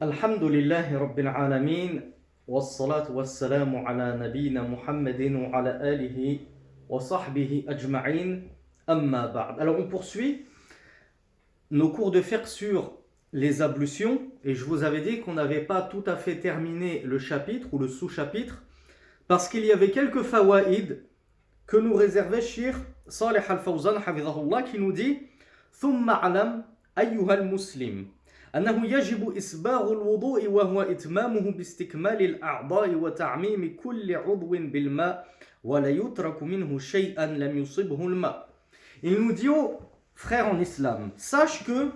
الحمد لله رب العالمين والصلاة والسلام على نبينا محمد وعلى آله وصحبه أجمعين أما بعد. Alors on poursuit nos cours de fiqh sur les ablutions et je vous avais dit qu'on n'avait pas tout à fait terminé le chapitre ou le sous-chapitre parce qu'il y avait quelques fawaïd que nous réservait Cheikh Salih Al-Fawzan hafidhahullah qui nous dit ثم علم أيها المسلم أنه يجب إسباغ الوضوء وهو إتمامه باستكمال الأعضاء وتعميم كل عضو بالماء ولا يترك منه شيئا لم يصبه الماء. Il nous dit aux frères en islam, sache que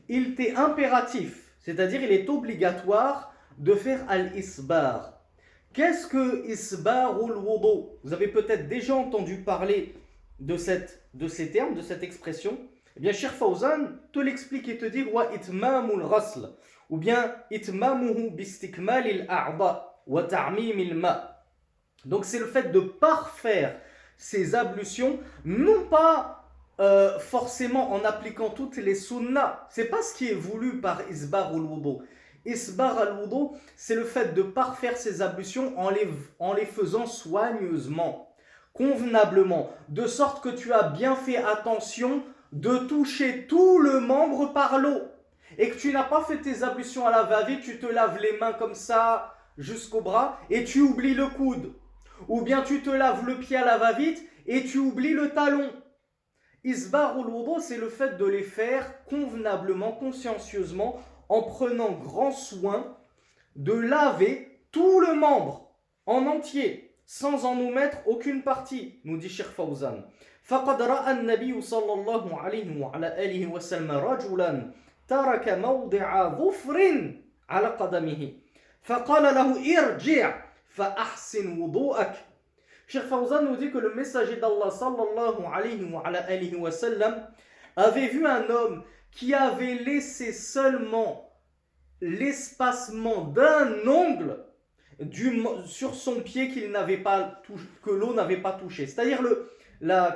il t'est impératif, c'est-à-dire il est obligatoire de faire al-isbar. Qu'est-ce que isbarul wudu? Vous avez peut-être déjà entendu parler de ces termes, de cette expression. Eh bien, Cheikh Fawzan te l'explique et te dit wa itmamul ghasl ou bien itmamuhu bistikmalil a'da wa ta'mimil ma. Donc c'est le fait de parfaire ces ablutions, non pas forcément en appliquant toutes les sunnas. C'est pas ce qui est voulu par isbarul wudu. Isbar al-wudu, c'est le fait de parfaire ces ablutions en les faisant soigneusement, convenablement, de sorte que tu as bien fait attention de toucher tout le membre par l'eau et que tu n'as pas fait tes ablutions à la va-vite, tu te laves les mains comme ça jusqu'au bras et tu oublies le coude, ou bien tu te laves le pied à la va-vite et tu oublies le talon. Isbarul wudu, c'est le fait de les faire convenablement, consciencieusement, en prenant grand soin de laver tout le membre en entier, sans en omettre aucune partie, nous dit Cheikh Fawzan. فقد رأى النبي صلى الله عليه وعلى آله وسلم رجلا ترك موضع ظفر على قدمه فقال له ارجع فأحسن وضوءك. Cheikh Fawzan nous dit que le messager d'Allah sallallahu alayhi wa alihi wa sallam avait vu un homme qui avait laissé seulement l'espacement d'un ongle sur son pied que l'eau n'avait pas touché. C'est-à-dire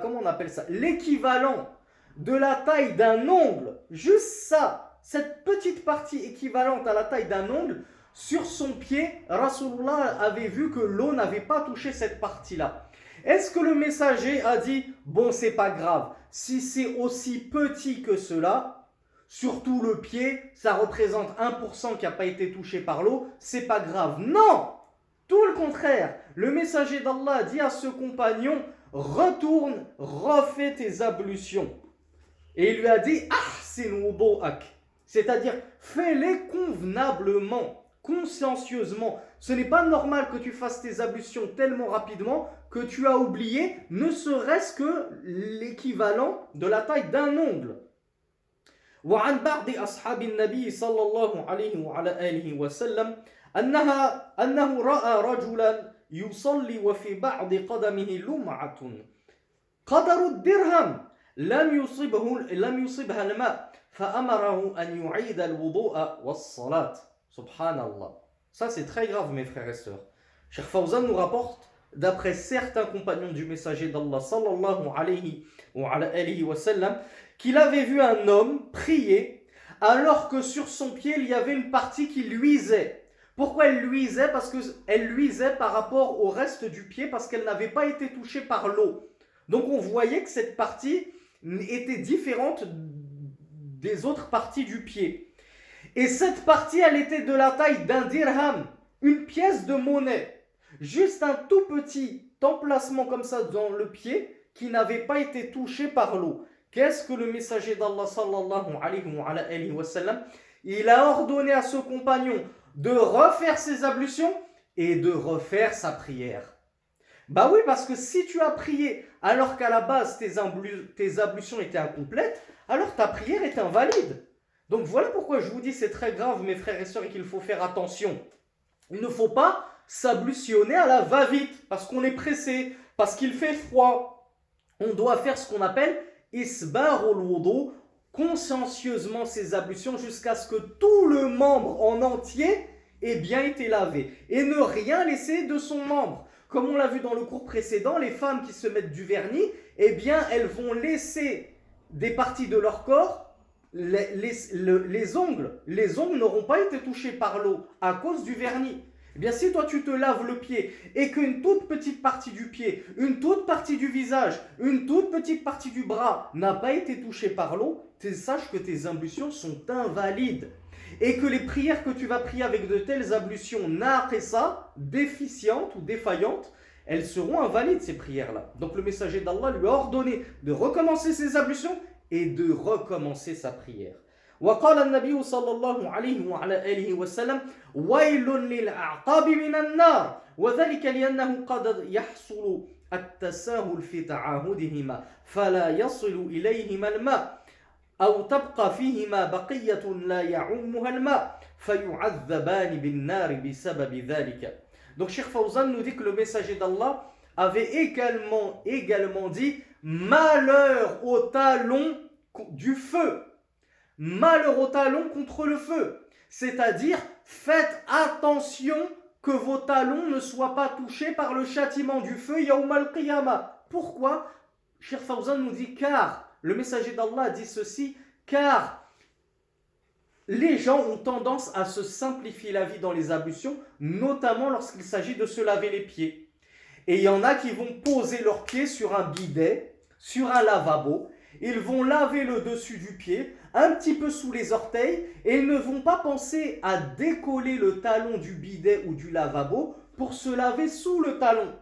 comment on appelle ça, l'équivalent de la taille d'un ongle, juste ça, cette petite partie équivalente à la taille d'un ongle, sur son pied, Rasulullah avait vu que l'eau n'avait pas touché cette partie-là. Est-ce que le messager a dit, bon, c'est pas grave, si c'est aussi petit que cela, surtout le pied, ça représente 1% qui n'a pas été touché par l'eau, c'est pas grave. Non! Tout le contraire, le messager d'Allah dit à ce compagnon, retourne, refais tes ablutions. Et il lui a dit, ahsin wudu'ak, c'est-à-dire fais-les convenablement, consciencieusement. Ce n'est pas normal que tu fasses tes ablutions tellement rapidement que tu as oublié ne serait-ce que l'équivalent de la taille d'un ongle. وعن بعض أصحاب النبي صلى الله عليه وعلى آله وسلم أنه رأى رجلا يصلي وفي بعض قدمه لمعة قدر الدرهم لم يصبها الماء فأمره أن يعيد الوضوء والصلاة. Subhanallah. Ça c'est très grave mes frères et sœurs. Cheikh Fawzan nous rapporte d'après certains compagnons du messager d'Allah sallallahu alayhi wa sallam qu'il avait vu un homme prier alors que sur son pied il y avait une partie qui luisait. Pourquoi elle luisait? Parce qu'elle luisait par rapport au reste du pied, parce qu'elle n'avait pas été touchée par l'eau. Donc on voyait que cette partie était différente des autres parties du pied. Et cette partie, elle était de la taille d'un dirham, une pièce de monnaie. Juste un tout petit emplacement comme ça dans le pied qui n'avait pas été touché par l'eau. Qu'est-ce que le messager d'Allah sallallahu alayhi wa sallam, il a ordonné à ce compagnon de refaire ses ablutions et de refaire sa prière. Bah oui, parce que si tu as prié alors qu'à la base tes ablutions étaient incomplètes, alors ta prière est invalide. Donc voilà pourquoi je vous dis c'est très grave mes frères et sœurs et qu'il faut faire attention. Il ne faut pas s'ablutionner à la va-vite parce qu'on est pressé, parce qu'il fait froid. On doit faire ce qu'on appelle isbarul wudu, consciencieusement ces ablutions jusqu'à ce que tout le membre en entier ait bien été lavé et ne rien laisser de son membre. Comme on l'a vu dans le cours précédent, les femmes qui se mettent du vernis, eh bien elles vont laisser des parties de leur corps les ongles n'auront pas été touchés par l'eau à cause du vernis. Eh bien, si toi tu te laves le pied et qu'une toute petite partie du pied, une toute partie du visage, une toute petite partie du bras n'a pas été touchée par l'eau, sache que tes ablutions sont invalides. Et que les prières que tu vas prier avec de telles ablutions naqisa, déficientes ou défaillantes, elles seront invalides, ces prières-là. Donc le messager d'Allah lui a ordonné de recommencer ses ablutions et de recommencer sa prière. وقال النبي صلى الله عليه وعلى آله وسلم ويل للأعقاب من النار وذلك لأنه قد يحصل التساهل في تعاهدهما فلا يصل إليهما الماء أو تبقى فيهما بقية لا يعمها الماء فيعذبان بالنار بسبب ذلك. Donc Cheikh Fawzan nous dit que le messager d'Allah avait également dit malheur au talon du feu. Malheur au talon contre le feu. C'est-à-dire, faites attention que vos talons ne soient pas touchés par le châtiment du feu Yawm al-Qiyamah. Pourquoi? Cheikh Fawzan nous dit car, le messager d'Allah dit ceci, car les gens ont tendance à se simplifier la vie dans les ablutions, notamment lorsqu'il s'agit de se laver les pieds. Et il y en a qui vont poser leurs pieds sur un bidet, sur un lavabo, ils vont laver le dessus du pied, un petit peu sous les orteils, et ils ne vont pas penser à décoller le talon du bidet ou du lavabo pour se laver sous le talon.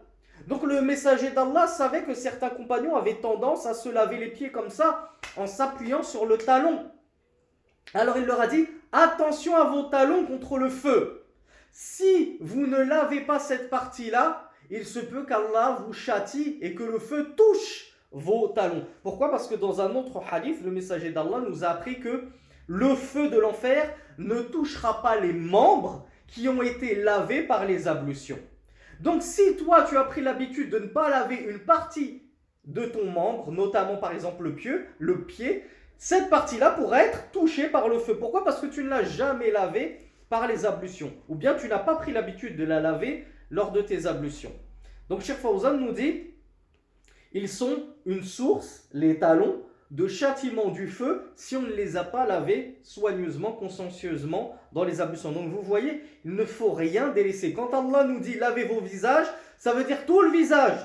Donc le messager d'Allah savait que certains compagnons avaient tendance à se laver les pieds comme ça, en s'appuyant sur le talon. Alors il leur a dit, attention à vos talons contre le feu. Si vous ne lavez pas cette partie-là, il se peut qu'Allah vous châtie et que le feu touche vos talons. Pourquoi? Parce que dans un autre hadith, le messager d'Allah nous a appris que le feu de l'enfer ne touchera pas les membres qui ont été lavés par les ablutions. Donc si toi tu as pris l'habitude de ne pas laver une partie de ton membre, notamment par exemple le pied, cette partie-là pourrait être touchée par le feu. Pourquoi? Parce que tu ne l'as jamais lavé par les ablutions. Ou bien tu n'as pas pris l'habitude de la laver lors de tes ablutions. Donc Cheikh Fawzan nous dit, ils sont une source, les talons, de châtiment du feu si on ne les a pas lavés soigneusement, consciencieusement dans les ablutions. Donc vous voyez, il ne faut rien délaisser. Quand Allah nous dit lavez vos visages, ça veut dire tout le visage.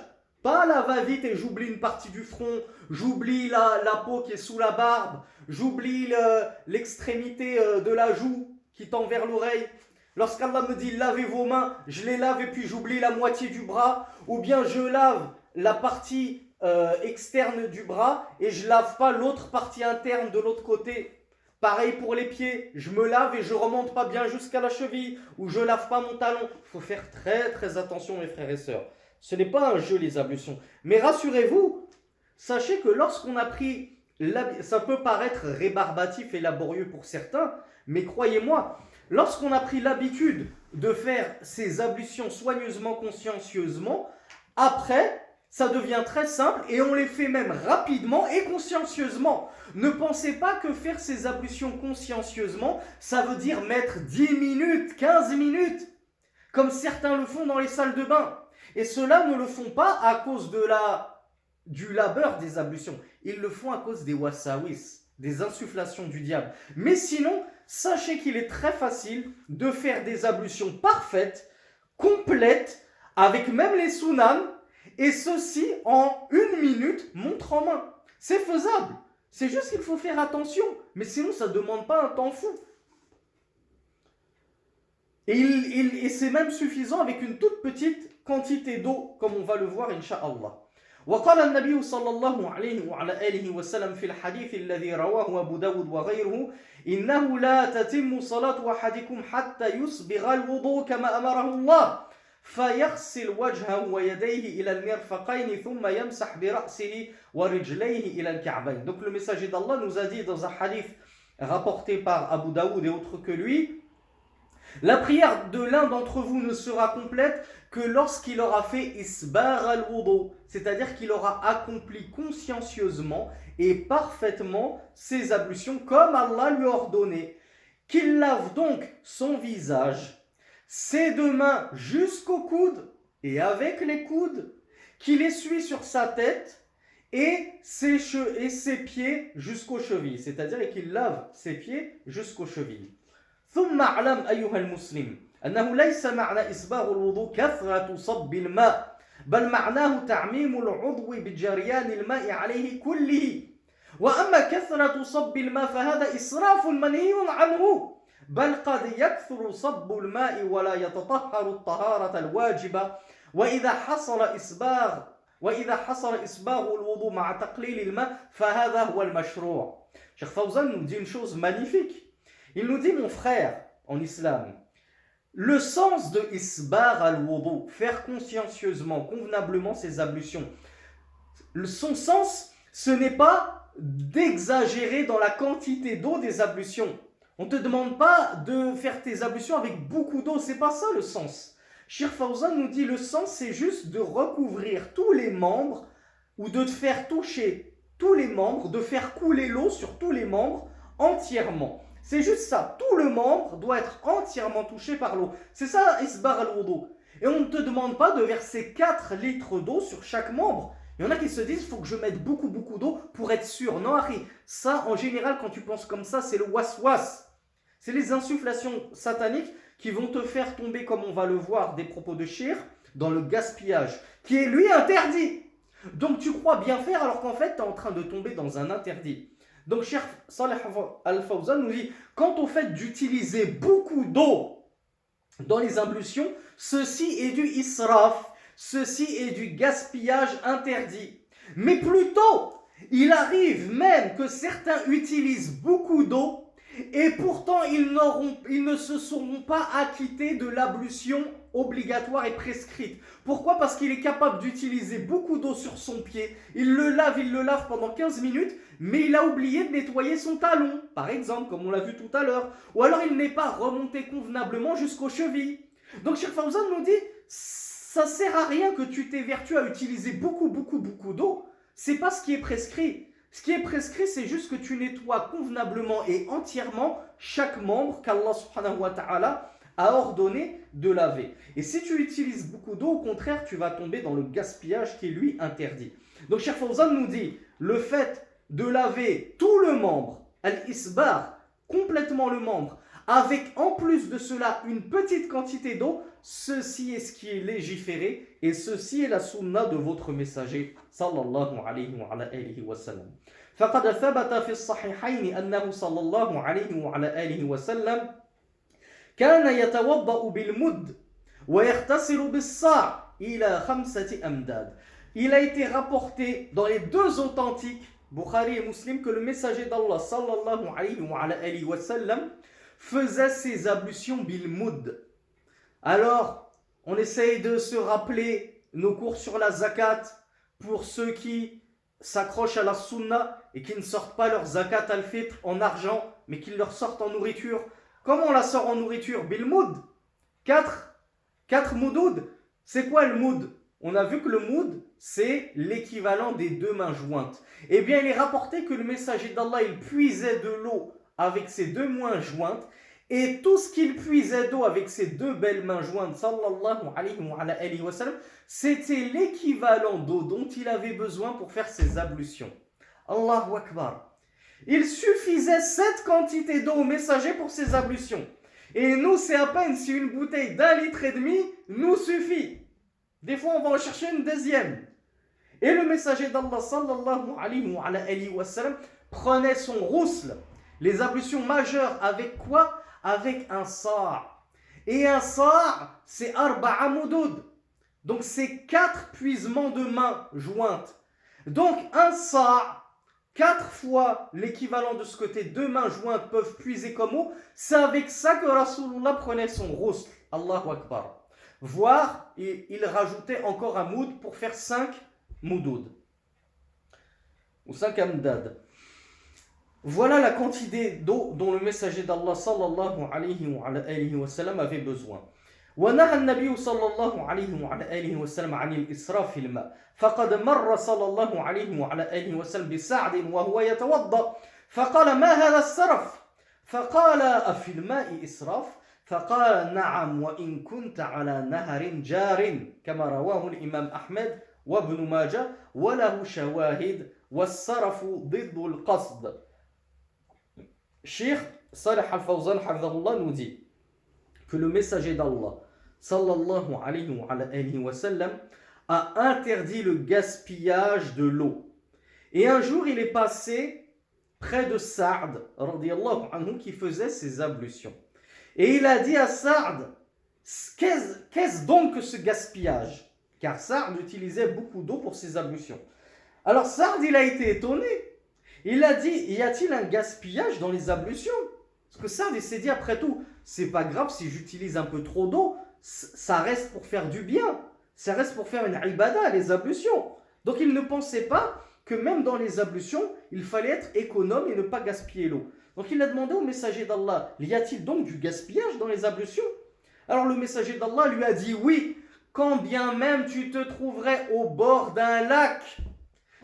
Pas la va-vite et j'oublie une partie du front, j'oublie la peau qui est sous la barbe, j'oublie l'extrémité de la joue qui tend vers l'oreille. Lorsqu'Allah me dit lavez vos mains, je les lave et puis j'oublie la moitié du bras, ou bien je lave la partie externe du bras et je lave pas l'autre partie interne de l'autre côté. Pareil pour les pieds, je me lave et je remonte pas bien jusqu'à la cheville, ou je lave pas mon talon. Il faut faire très très attention mes frères et sœurs. Ce n'est pas un jeu les ablutions. Mais rassurez-vous, sachez que lorsqu'on a pris, ça peut paraître rébarbatif et laborieux pour certains, mais croyez-moi, lorsqu'on a pris l'habitude de faire ces ablutions soigneusement, consciencieusement, après, ça devient très simple et on les fait même rapidement et consciencieusement. Ne pensez pas que faire ces ablutions consciencieusement, ça veut dire mettre 10 minutes, 15 minutes, comme certains le font dans les salles de bain. Et ceux-là ne le font pas à cause du labeur des ablutions. Ils le font à cause des wasawis, des insufflations du diable. Mais sinon, sachez qu'il est très facile de faire des ablutions parfaites, complètes, avec même les sunans, et ceci en 1 minute, montre en main. C'est faisable. C'est juste qu'il faut faire attention. Mais sinon, ça ne demande pas un temps fou. Et c'est même suffisant avec une toute petite quantité d'eau, comme on va le voir, incha'Allah. وقال النبي صلى الله عليه وعلى آله وسلم في الحديث الذي رواه أبو داود وغيره إنه لا تتم صلاة أحدكم حتى يسبغ الوضوء كما أمره الله فيغسل وجهه ويديه إلى المرفقين ثم يمسح برأسه ورجليه إلى الكعبين. Donc le messager d'Allah nous a dit dans un hadith rapporté par Abu Daoud et autres que lui, la prière de l'un d'entre vous ne sera complète que lorsqu'il aura fait isbar al-wudu, c'est-à-dire qu'il aura accompli consciencieusement et parfaitement ses ablutions comme Allah lui a ordonné. Qu'il lave donc son visage, ses 2 mains jusqu'au coude et avec les coudes, qu'il essuie sur sa tête et ses pieds jusqu'aux chevilles, c'est-à-dire qu'il lave ses pieds jusqu'aux chevilles. ثم اعلم أيها المسلم أنه ليس معنى إسباغ الوضوء كثرة صب الماء بل معناه تعميم العضو بجريان الماء عليه كله وأما كثرة صب الماء فهذا إسراف منهي عنه بل قد يكثر صب الماء ولا يتطهر الطهارة الواجبة وإذا حصل إسباغ الوضوء مع تقليل الماء فهذا هو المشروع. Cheikh Fawzan nous dit une chose magnifique. Il nous dit, mon frère, en islam, le sens de isbar al-wudu, faire consciencieusement, convenablement ses ablutions, son sens, ce n'est pas d'exagérer dans la quantité d'eau des ablutions. On ne te demande pas de faire tes ablutions avec beaucoup d'eau, c'est pas ça le sens. Cheikh Fawzan nous dit, le sens, c'est juste de recouvrir tous les membres ou de te faire toucher tous les membres, de faire couler l'eau sur tous les membres entièrement. C'est juste ça, tout le membre doit être entièrement touché par l'eau. C'est ça, isbar al-wudu. Et on ne te demande pas de verser 4 litres d'eau sur chaque membre. Il y en a qui se disent, il faut que je mette beaucoup d'eau pour être sûr. Non, Harry, ça, en général, quand tu penses comme ça, c'est le waswas. C'est les insufflations sataniques qui vont te faire tomber, comme on va le voir, des propos de shirk, dans le gaspillage, qui est lui interdit. Donc tu crois bien faire alors qu'en fait, tu es en train de tomber dans un interdit. Donc, Cheikh Saleh Al-Fawzan nous dit, quant au fait d'utiliser beaucoup d'eau dans les ablutions, ceci est du israf, ceci est du gaspillage interdit. Mais plutôt, il arrive même que certains utilisent beaucoup d'eau et pourtant ils ne se seront pas acquittés de l'ablution obligatoire et prescrite. Pourquoi? Parce qu'il est capable d'utiliser beaucoup d'eau sur son pied, il le lave pendant 15 minutes, mais il a oublié de nettoyer son talon, par exemple, comme on l'a vu tout à l'heure. Ou alors il n'est pas remonté convenablement jusqu'aux chevilles. Donc Cheikh Fawzan nous dit, ça sert à rien que tu t'évertues à utiliser beaucoup d'eau, c'est pas ce qui est prescrit. Ce qui est prescrit, c'est juste que tu nettoies convenablement et entièrement chaque membre qu'Allah subhanahu wa ta'ala a ordonné de laver. Et si tu utilises beaucoup d'eau, au contraire, tu vas tomber dans le gaspillage qui est lui interdit. Donc Cheikh Fawzan nous dit, le fait de laver tout le membre, al-isbar, complètement le membre, avec en plus de cela une petite quantité d'eau, ceci est ce qui est légiféré et ceci est la sunna de votre messager sallallahu alayhi wa alihi wa sallam. فقد ثبت في الصحيحين أنه صلى الله عليه وعلى آله وسلم كان يتوضأ بالمد ويغتسل بالصاع إلى 5 أمداد. Il a été rapporté dans les deux authentiques, Bukhari et Muslim, que le messager d'Allah sallallahu alayhi wa sallam faisait ses ablutions bil mud. Alors, on essaye de se rappeler nos cours sur la zakat pour ceux qui s'accrochent à la sunna et qui ne sortent pas leur zakat al-fitr en argent, mais qui leur sortent en nourriture. Comment on la sort en nourriture? Bil moud. 4 moudoud. C'est quoi le moud? On a vu que le moud, c'est l'équivalent des 2 mains jointes. Eh bien, il est rapporté que le messager d'Allah, il puisait de l'eau avec ses 2 mains jointes, et tout ce qu'il puisait d'eau avec ses 2 belles mains jointes, sallallahu alayhi wa sallam, c'était l'équivalent d'eau dont il avait besoin pour faire ses ablutions. Allahu Akbar. Il suffisait cette quantité d'eau au messager pour ses ablutions. Et nous, c'est à peine si une bouteille d'1,5 litre nous suffit. Des fois, on va en chercher une deuxième. Et le messager d'Allah, sallallahu alayhi wa sallam, prenait son rousl, les ablutions majeures, avec quoi? Avec un sa'. Et un sa', c'est arba'a moudoud. Donc, c'est 4 puisements de mains jointes. Donc, un sa', 4 fois l'équivalent de ce que tes 2 mains jointes peuvent puiser comme eau, c'est avec ça que Rasulullah prenait son rousl. Allahu Akbar. Voire, il rajoutait encore un moud pour faire 5 moudoud. Ou 5 amdad. Voilà la quantité d'eau dont le messager d'Allah sallallahu alayhi wa sallam avait besoin. ونهى النبي صلى الله عليه وعلى آله وسلم عن الإسراف في الماء فقد مر صلى الله عليه وعلى آله وسلم بسعد وهو يتوضأ فقال ما هذا السرف فقال أفي الماء إسراف فقال نعم وإن كنت على نهر جار كما رواه الإمام أحمد وابن ماجه وله شواهد والصرف ضد القصد. Cheikh Salih al-Fawzan hafidhahullah nous dit que le messager d'Allah sallallahu alayhi wa sallam a interdit le gaspillage de l'eau. Et un jour il est passé près de Sa'd radiyallahu anhu qui faisait ses ablutions. Et il a dit à Sa'd, qu'est-ce donc que ce gaspillage? Car Sa'd utilisait beaucoup d'eau pour ses ablutions. Alors Sa'd, il a été étonné. Il a dit, y a-t-il un gaspillage dans les ablutions? Parce que Sa'd, il s'est dit, après tout, c'est pas grave si j'utilise un peu trop d'eau, ça reste pour faire du bien. Ça reste pour faire une ibada, les ablutions. Donc il ne pensait pas que même dans les ablutions, il fallait être économe et ne pas gaspiller l'eau. Donc il a demandé au messager d'Allah, y a-t-il donc du gaspillage dans les ablutions? Alors le messager d'Allah lui a dit, oui, quand bien même tu te trouverais au bord d'un lac,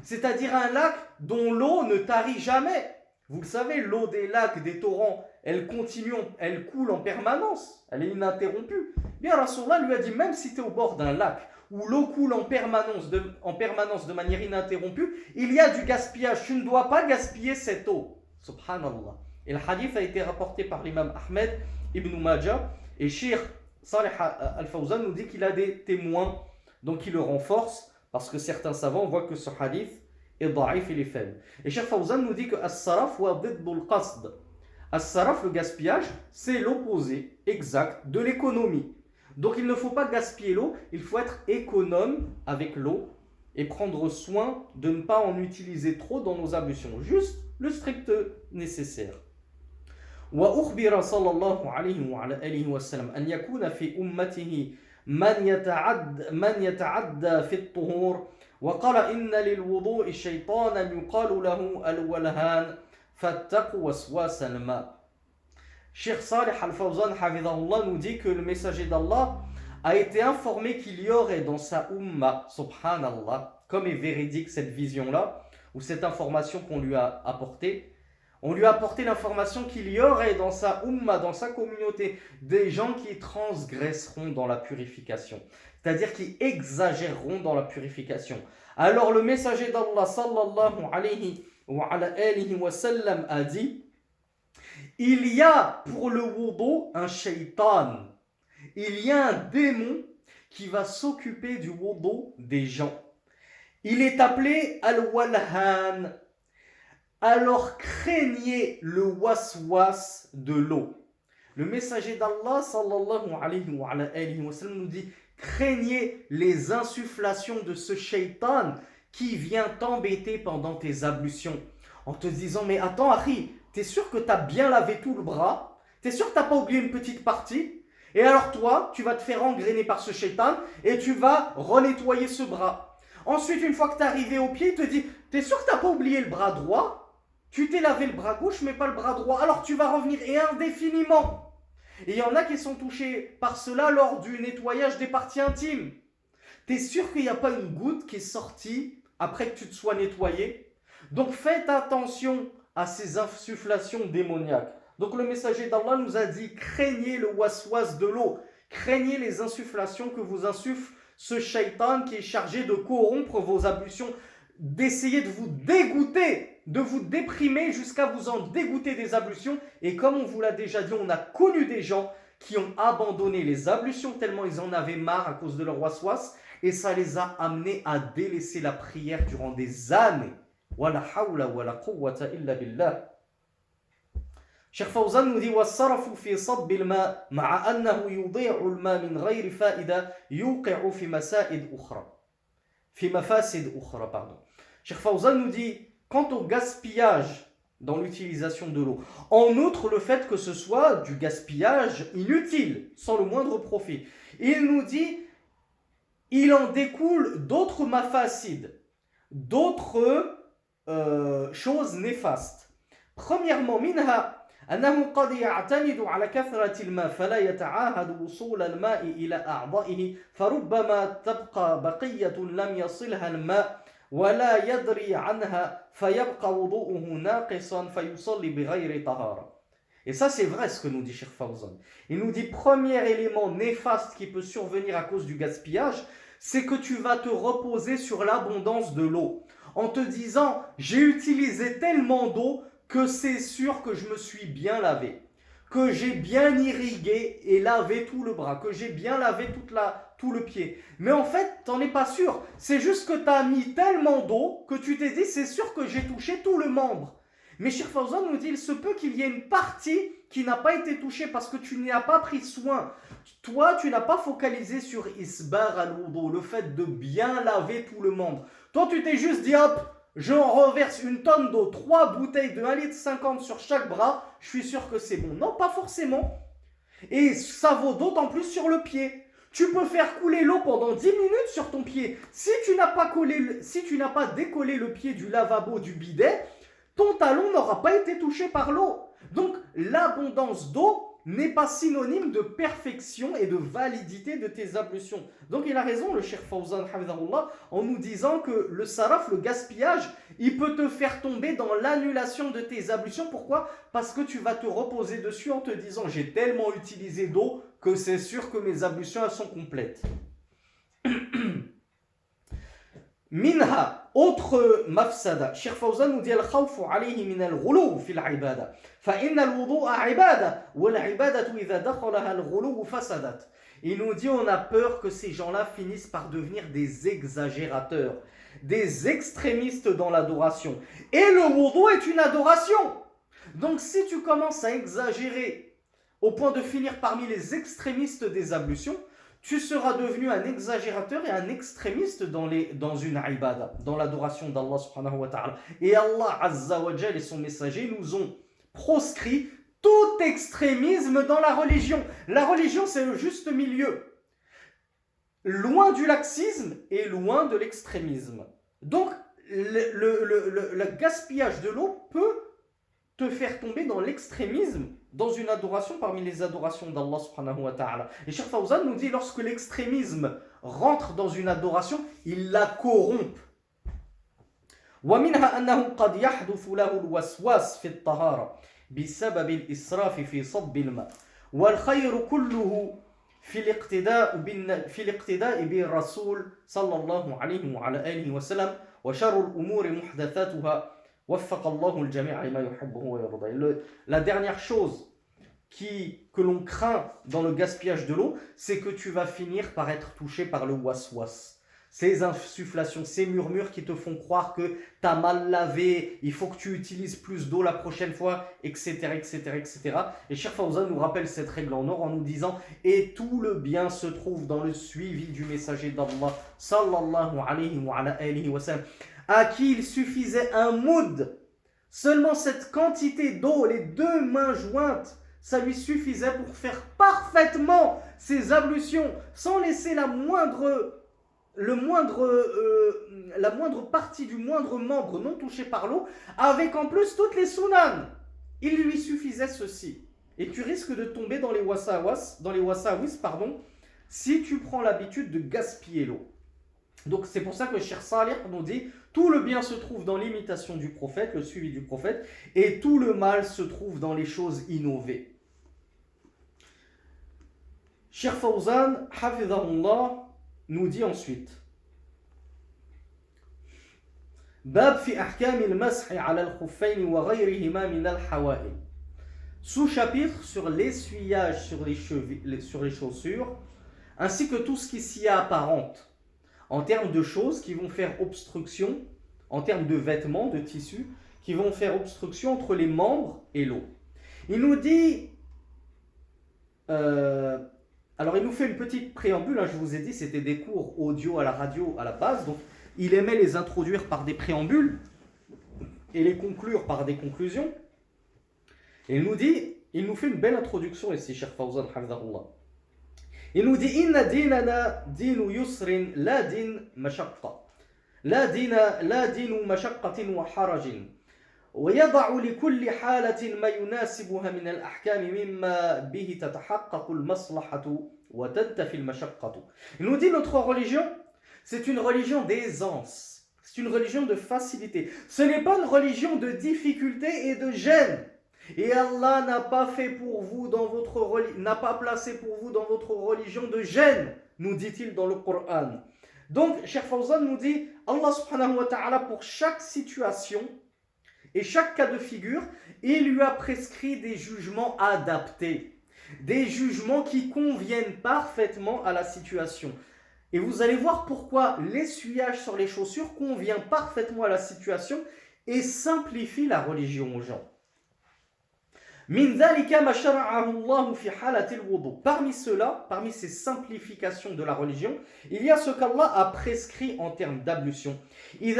c'est-à-dire un lac dont l'eau ne tarit jamais. Vous le savez, l'eau des lacs, des torrents, elle coule en permanence, elle est ininterrompue. Bien, Rasulallah lui a dit, même si tu es au bord d'un lac, où l'eau coule en permanence de manière ininterrompue, il y a du gaspillage. Tu ne dois pas gaspiller cette eau. Subhanallah. Et le hadith a été rapporté par l'imam Ahmed ibn Majah. Et Cheikh Salih al-Fawzan nous dit qu'il a des témoins, donc il le renforce, parce que certains savants voient que ce hadith est da'if, il est faible. Et Cheikh Fawzan nous dit que as-saraf wa diddul qasd. As-saraf, le gaspillage, c'est l'opposé exact de l'économie. Donc il ne faut pas gaspiller l'eau, il faut être économe avec l'eau et prendre soin de ne pas en utiliser trop dans nos ablutions, juste le strict nécessaire. وأخبر صلى الله عليه وعلى آله وسلم أن يكون في أمته من يتعدى في الطهور وقال إن للوضوء شيطانا يقال له الولهان فاتقوا وسواس الماء. Cheikh Salih al-Fawzan hafidhahullah nous dit que le messager d'Allah a été informé qu'il y aurait dans sa umma, subhanallah, comme est véridique cette vision-là, ou cette information qu'on lui a apportée. On lui a apporté l'information qu'il y aurait dans sa umma, dans sa communauté, des gens qui transgresseront dans la purification, c'est-à-dire qui exagéreront dans la purification. Alors le messager d'Allah sallallahu alayhi wa sallam a dit, il y a pour le wudu un shaitan, il y a un démon qui va s'occuper du wudu des gens. Il est appelé al-walhan. Alors craignez le waswas de l'eau. Le messager d'Allah sallallahu alayhi wa sallam nous dit, craignez les insufflations de ce shaitan qui vient t'embêter pendant tes ablutions. En te disant, mais attends Harry, t'es sûr que t'as bien lavé tout le bras? T'es sûr que t'as pas oublié une petite partie? Et alors toi, tu vas te faire engrainer par ce shaitan et tu vas renettoyer ce bras. Ensuite, une fois que t'es arrivé au pied, il te dit, t'es sûr que t'as pas oublié le bras droit? Tu t'es lavé le bras gauche, mais pas le bras droit. Alors tu vas revenir, et indéfiniment. Et il y en a qui sont touchés par cela lors du nettoyage des parties intimes. T'es sûr qu'il n'y a pas une goutte qui est sortie après que tu te sois nettoyé? Donc faites attention à ces insufflations démoniaques. Donc le messager d'Allah nous a dit, craignez le waswas de l'eau. Craignez les insufflations que vous insuffle ce shaitan qui est chargé de corrompre vos ablutions, d'essayer de vous dégoûter, de vous déprimer jusqu'à vous en dégoûter des ablutions. Et comme on vous l'a déjà dit, on a connu des gens qui ont abandonné les ablutions tellement ils en avaient marre à cause de leur waswas, et ça les a amenés à délaisser la prière durant des années. Wala hawla wala quwwata illa billah. Cheikh Fawzan nous dit والصرف في صب الماء مع أنه يضيع الماء من غير فائدة يوقع في مسائد أخرى. في مفاسد أخرى, pardon. Cheikh Fawzan nous dit, quant au gaspillage dans l'utilisation de l'eau, en outre le fait que ce soit du gaspillage inutile, sans le moindre profit, il nous dit, il en découle d'autres mafasid, d'autres choses néfastes. Premièrement, minha أنه قد يعتمد على كثرة الماء فلا يتعاهد وصول الماء إلى أعضائه فربما تبقى بقية لم يصلها الماء ولا يدري عنها فيبقى وضوءه ناقصا فيصلي بغير طهارة. Et ça c'est vrai ce que nous dit Cheikh Fawzan. Il nous dit premier élément néfaste qui peut survenir à cause du gaspillage, c'est que tu vas te reposer sur l'abondance de l'eau. En te disant, j'ai utilisé tellement d'eau que c'est sûr que je me suis bien lavé, que j'ai bien irrigué et lavé tout le bras, que j'ai bien lavé tout le pied. Mais en fait, t'en es pas sûr. C'est juste que tu as mis tellement d'eau que tu t'es dit, c'est sûr que j'ai touché tout le membre. Mais Cheikh Fawzan nous dit, il se peut qu'il y ait une partie qui n'a pas été touchée parce que tu n'y as pas pris soin. Toi, tu n'as pas focalisé sur isbar al-wudu, le fait de bien laver tout le membre. Toi, tu t'es juste dit, hop, je reverse une tonne d'eau, 3 bouteilles de 1,50 litre sur chaque bras, je suis sûr que c'est bon. Non, pas forcément. Et ça vaut d'autant plus sur le pied. Tu peux faire couler l'eau pendant 10 minutes sur ton pied. Si tu n'as pas décollé le pied du lavabo, du bidet, ton talon n'aura pas été touché par l'eau. Donc, l'abondance d'eau n'est pas synonyme de perfection et de validité de tes ablutions. Donc il a raison, le Cheikh Fawzan, en nous disant que le saraf, le gaspillage, il peut te faire tomber dans l'annulation de tes ablutions. Pourquoi? Parce que tu vas te reposer dessus en te disant, j'ai tellement utilisé d'eau que c'est sûr que mes ablutions elles sont complètes. Minha, autre mafsada. Cheikh Fawzan nous dit al-khawfu alayhi min al-ghuluw fi al-ibada. Fa inna al-wudu'a ibada wa al-ibadatu idha dakhalaha al-ghuluw fasadat. Il nous dit on a peur que ces gens-là finissent par devenir des exagérateurs, des extrémistes dans l'adoration. Et le wudu est une adoration. Donc si tu commences à exagérer au point de finir parmi les extrémistes des ablutions, tu seras devenu un exagérateur et un extrémiste dans une ibada, dans l'adoration d'Allah subhanahu wa ta'ala. Et Allah azza wa jal et son messager nous ont proscrit tout extrémisme dans la religion. La religion, c'est le juste milieu. Loin du laxisme et loin de l'extrémisme. Donc, le gaspillage de l'eau peut te faire tomber dans l'extrémisme, dans une adoration parmi les adorations d'Allah subhanahu wa ta'ala. Et Cheikh Fawzan nous dit, lorsque l'extrémisme rentre dans une adoration, il la corrompt. ومنها أنه قد يحدث له الوسواس في الطهارة بسبب الإسراف في صب الماء والخير كله في الاقتداء بالرسول صلى الله عليه وعلى آله وسلم وشر الأمور محدثاتها. La dernière chose que l'on craint dans le gaspillage de l'eau, c'est que tu vas finir par être touché par le waswas. Ces insufflations, ces murmures qui te font croire que tu as mal lavé, il faut que tu utilises plus d'eau la prochaine fois, etc. Et Cheikh Fawzan nous rappelle cette règle en or en nous disant « Et tout le bien se trouve dans le suivi du messager d'Allah, sallallahu alayhi wa sallam. » À qui il suffisait un moud, seulement cette quantité d'eau, les 2 mains jointes, ça lui suffisait pour faire parfaitement ses ablutions, sans laisser la moindre partie du moindre membre non touché par l'eau, avec en plus toutes les sunan. Il lui suffisait ceci. Et tu risques de tomber dans les wasawis, si tu prends l'habitude de gaspiller l'eau. Donc c'est pour ça que Cheikh Salih nous dit tout le bien se trouve dans l'imitation du prophète, le suivi du prophète, et tout le mal se trouve dans les choses innovées. Cheikh Fawzan, hafidhahullah, nous dit ensuite Bab fi ahkam al-mashi ala al-khuffayn wa ghayrihima min al-hawa'il. Sous-chapitre sur l'essuyage sur les chaussures, ainsi que tout ce qui s'y apparente, en termes de choses qui vont faire obstruction, en termes de vêtements, de tissus, qui vont faire obstruction entre les membres et l'eau. Il nous dit, alors il nous fait une petite préambule, je vous ai dit, c'était des cours audio à la radio à la base, donc il aimait les introduire par des préambules et les conclure par des conclusions. Et il nous fait une belle introduction ici, Cheikh Fawzan, hafidhahullah. Il nous dit Inna dinana dinu yusrin la din mashaqqa. La dinu mashaqqatin wa harajin. ويضع لكل حالة ما يناسبها من الأحكام مما به تتحقق المصلحة وتنتفي المشقة. Il nous dit notre religion, c'est une religion d'aisance. C'est une religion de facilité. Ce n'est pas une religion de difficulté et de gêne. Et Allah n'a pas placé pour vous dans votre religion de gêne, nous dit-il dans le Coran. Donc, Cheikh Fawzan nous dit, Allah subhanahu wa ta'ala, pour chaque situation et chaque cas de figure, il lui a prescrit des jugements adaptés, des jugements qui conviennent parfaitement à la situation. Et vous allez voir pourquoi l'essuyage sur les chaussures convient parfaitement à la situation et simplifie la religion aux gens. Parmi cela, parmi ces simplifications de la religion, il y a ce qu'Allah a prescrit en termes d'ablution. Il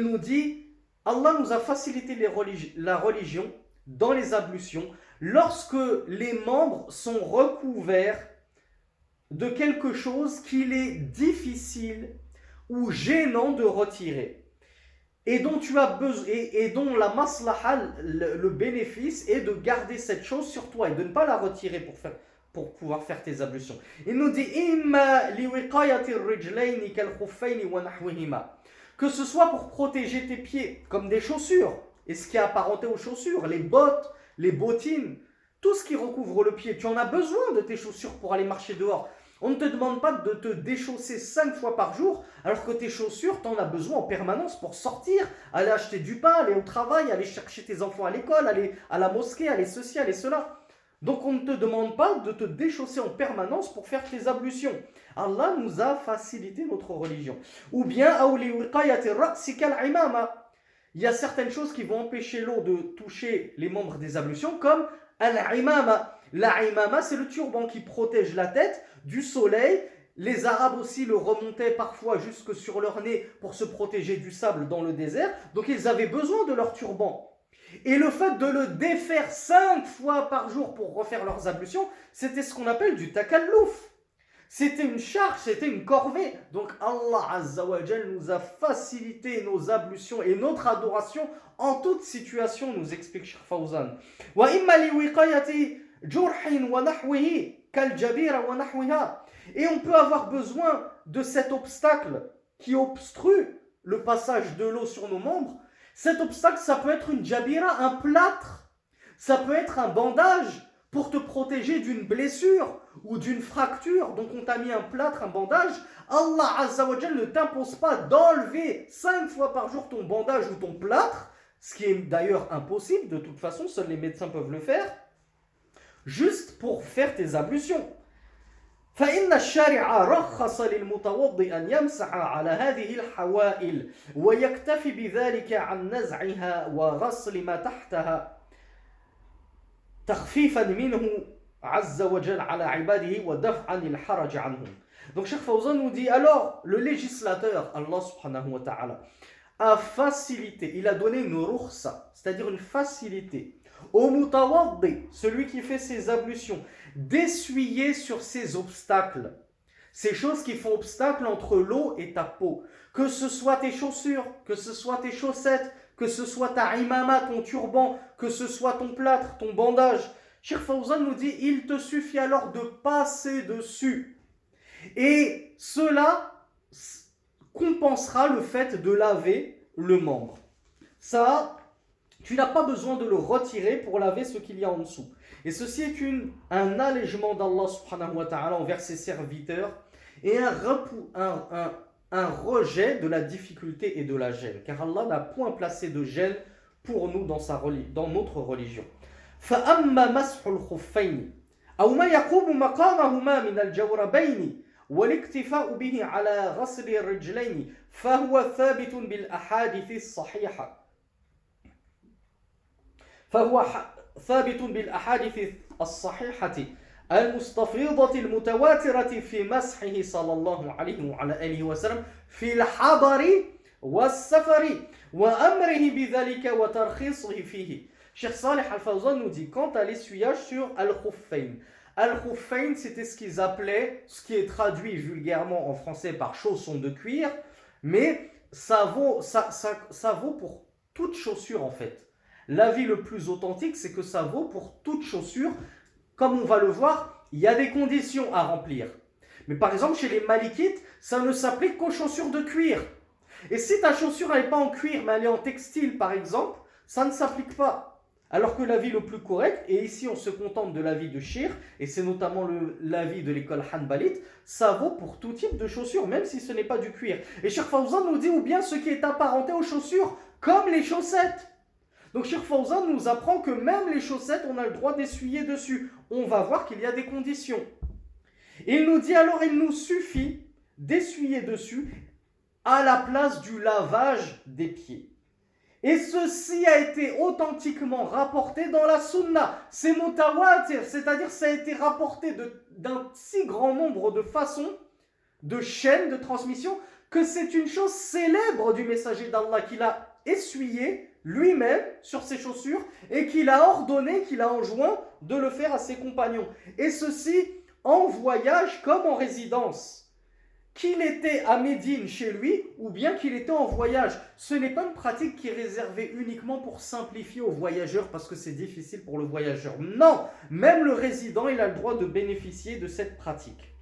nous dit, Allah nous a facilité la religion dans les ablutions lorsque les membres sont recouverts de quelque chose qu'il est difficile ou gênant de retirer et dont tu as besoin et dont la maslaha, le bénéfice est de garder cette chose sur toi et de ne pas la retirer pour pouvoir faire tes ablutions. Il nous dit que ce soit pour protéger tes pieds comme des chaussures et ce qui est apparenté aux chaussures, les bottes, les bottines, tout ce qui recouvre le pied. Tu en as besoin de tes chaussures pour aller marcher dehors. On ne te demande pas de te déchausser 5 fois par jour, alors que tes chaussures, tu en as besoin en permanence pour sortir, aller acheter du pain, aller au travail, aller chercher tes enfants à l'école, aller à la mosquée, aller ceci, aller cela. Donc on ne te demande pas de te déchausser en permanence pour faire tes ablutions. Allah nous a facilité notre religion. Ou bien, il y a certaines choses qui vont empêcher l'eau de toucher les membres des ablutions, comme al-imama. La imama, c'est le turban qui protège la tête du soleil. Les Arabes aussi le remontaient parfois jusque sur leur nez pour se protéger du sable dans le désert. Donc ils avaient besoin de leur turban. Et le fait de le défaire 5 fois par jour pour refaire leurs ablutions, c'était ce qu'on appelle du takallouf. C'était une charge, c'était une corvée. Donc Allah Azza wa Jal nous a facilité nos ablutions et notre adoration en toute situation, nous explique Cheikh Fawzan. Wa imma li wiqayati jurhin wa nahwihi kal jabira wa nahwiha. Et on peut avoir besoin de cet obstacle qui obstrue le passage de l'eau sur nos membres. Cet obstacle, ça peut être une jabira, un plâtre. Ça peut être un bandage pour te protéger d'une blessure ou d'une fracture. Donc on t'a mis un plâtre, un bandage. Allah Azza wa Jal ne t'impose pas d'enlever 5 fois par jour ton bandage ou ton plâtre, ce qui est d'ailleurs impossible de toute façon, seuls les médecins peuvent le faire, juste pour faire tes ablutions. فإن الشارع رخص للمتوضئ أن يمسح على هذه الحوائل ويكتفي بذلك عن نزعها وغسل ما تحتها تخفيفا منه عز وجل على عباده ودفعا الحرج عنهم. Donc Cheikh Fawzan nous dit, alors le législateur, Allah subhanahu wa ta'ala, a facilité, il a donné une rukhsa, c'est-à-dire une facilité au mutawaddi, celui qui fait ses ablutions, d'essuyer sur ces obstacles, ces choses qui font obstacle entre l'eau et ta peau, que ce soit tes chaussures, que ce soit tes chaussettes, que ce soit ta imama, ton turban, que ce soit ton plâtre, ton bandage. Cheikh Fawzan nous dit, il te suffit alors de passer dessus. Et cela compensera le fait de laver le membre. Ça, tu n'as pas besoin de le retirer pour laver ce qu'il y a en dessous. Et ceci est un allègement d'Allah subhanahu wa ta'ala envers ses serviteurs et un rejet de la difficulté et de la gêne. Car Allah n'a point placé de gêne pour nous dans notre religion. فَأَمَّا مَسْحُ الْخُفَّيْنِ أَوْ مَا يَقُومُ مَقَامَهُمَا مِنَ الْجَوْرَبَيْنِ والاكتفاء به على غسل الرجلين فهو ثابت بالأحاديث الصحيحة الصحيحة المستفيضة المتواترة في مسحه صلى الله عليه وعلى آله وسلم في الحضر والسفر وأمره بذلك وترخيصه فيه. Cheikh Saleh Al-Fawzan nous dit, quant à l'essuyage sur Al-Khuffayn. Al-Khuffayn, c'était ce qu'ils appelaient, ce qui est traduit vulgairement en français par chaussons de cuir, mais ça vaut pour toute chaussure en fait. L'avis le plus authentique, c'est que ça vaut pour toute chaussure. Comme on va le voir, il y a des conditions à remplir. Mais par exemple, chez les Malikites, ça ne s'applique qu'aux chaussures de cuir. Et si ta chaussure n'est pas en cuir, mais elle est en textile par exemple, ça ne s'applique pas. Alors que l'avis le plus correct, et ici on se contente de l'avis de Shir, et c'est notamment l'avis de l'école Hanbalite, ça vaut pour tout type de chaussures, même si ce n'est pas du cuir. Et Cheikh Fawzan nous dit ou bien ce qui est apparenté aux chaussures, comme les chaussettes. Donc Cheikh Fawzan nous apprend que même les chaussettes, on a le droit d'essuyer dessus. On va voir qu'il y a des conditions. Il nous dit alors, il nous suffit d'essuyer dessus à la place du lavage des pieds. Et ceci a été authentiquement rapporté dans la sunna. C'est mutawatir, c'est-à-dire ça a été rapporté d'un si grand nombre de façons, de chaînes de transmission, que c'est une chose célèbre du messager d'Allah qu'il a essuyé lui-même sur ses chaussures et qu'il a ordonné, qu'il a enjoint de le faire à ses compagnons. Et ceci en voyage comme en résidence. Qu'il était à Médine chez lui ou bien qu'il était en voyage. Ce n'est pas une pratique qui est réservée uniquement pour simplifier aux voyageurs parce que c'est difficile pour le voyageur. Non, même le résident, il a le droit de bénéficier de cette pratique.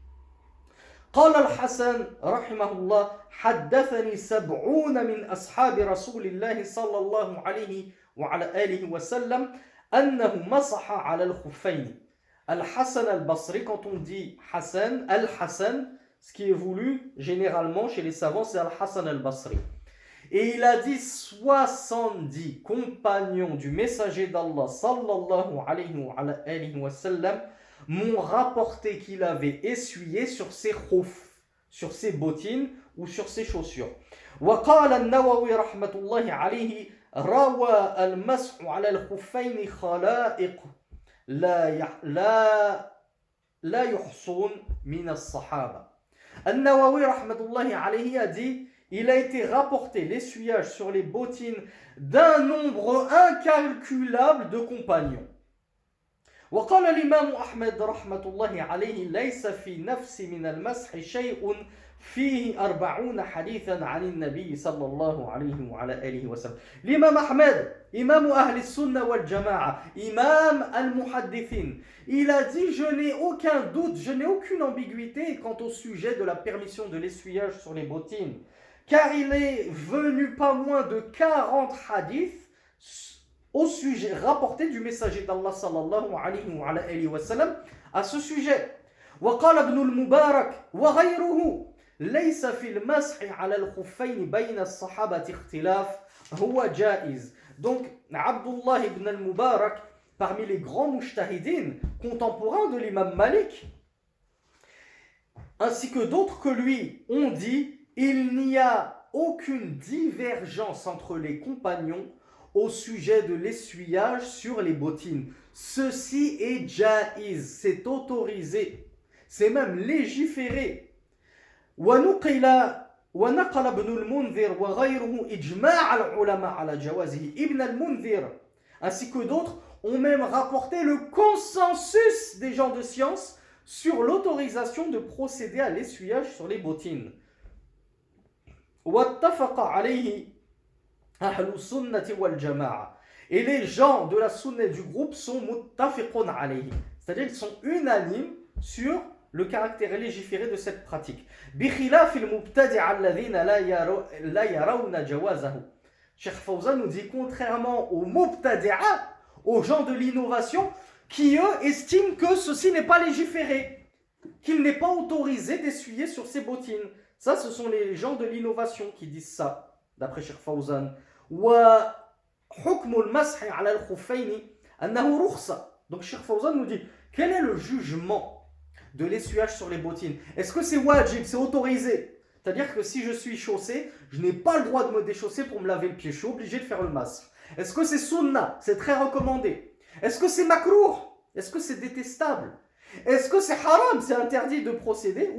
قال الحسن رحمه الله حدثني 70 من أصحاب رسول الله صلى الله عليه وعلى آله وسلم أنه مسح على الخفين. Al-Hassan al-Basri, quand on dit Hassan, Al-Hassan, ce qui est voulu généralement chez les savants, c'est Al-Hassan al-Basri. Et il a dit 70 compagnons du messager d'Allah sallallahu alayhi wa sallam m'ont rapporté qu'il avait essuyé sur ses khouf, sur ses bottines ou sur ses chaussures. وقال النووي رحمة الله عليه روى المسح على الخفين خلائق لا يحصون من الصحابة. An-Nawawi rahmatullahi alayhi a dit, il a été rapporté l'essuyage sur les bottines d'un nombre incalculable de compagnons. وقال الإمام أحمد رحمة الله عليه ليس في نفسي من المسح شيء فيه 40 حديثا عن النبي صلى الله عليه وعلى آله وسلم. L'imam Ahmed, imam Ahl al-Sunnah wal-Jama'a, imam al-Muhaddithin, il a dit, je n'ai aucun doute, je n'ai aucune ambiguïté quant au sujet de la permission de l'essuyage sur les bottines, car il est venu pas moins de 40 hadiths au sujet rapporté du messager d'Allah sallallahu alayhi wa sallam à ce sujet. وقال ابن المبارك وغيره ليس في المسح على الخفين بين الصحابة اختلاف هو جائز. Donc Abdullah ibn al-Mubarak, parmi les grands mujtahidines contemporains de l'imam Malik, ainsi que d'autres que lui, ont dit, il n'y a aucune divergence entre les compagnons au sujet de l'essuyage sur les bottines. Ceci est jaïz, c'est autorisé, c'est même légiféré. ونقل ابن المنذر وغيره إجماع العلماء على جوازه. Ibn al-Munzir ainsi que d'autres ont même rapporté le consensus des gens de science sur l'autorisation de procéder à l'essuyage sur les bottines. واتفق عليه أهل السنة والجماعة. Et les gens de la sunna du groupe sont muttafiqun alayhi, c'est-à-dire ils sont unanimes sur le caractère légiféré de cette pratique. بخلاف المبتدع الذين لا يرون جوازه. Cheikh Fawzan nous dit, contrairement aux mubtadi'a, aux gens de l'innovation, qui eux estiment que ceci n'est pas légiféré, qu'il n'est pas autorisé d'essuyer sur ses bottines. Ça, ce sont les gens de l'innovation qui disent ça, d'après Cheikh Fawzan. وحكم المسح على الخفين أنه رخصة. Donc Cheikh Fawzan nous dit, quel est le jugement de l'essuyage sur les bottines? Est-ce que c'est wajib, c'est autorisé? C'est-à-dire que si je suis chaussé, je n'ai pas le droit de me déchausser pour me laver le pied, je suis obligé de faire le masque. Est-ce que c'est sunna? C'est très recommandé. Est-ce que c'est makrouh? Est-ce que c'est détestable? Est-ce que c'est haram? C'est interdit de procéder?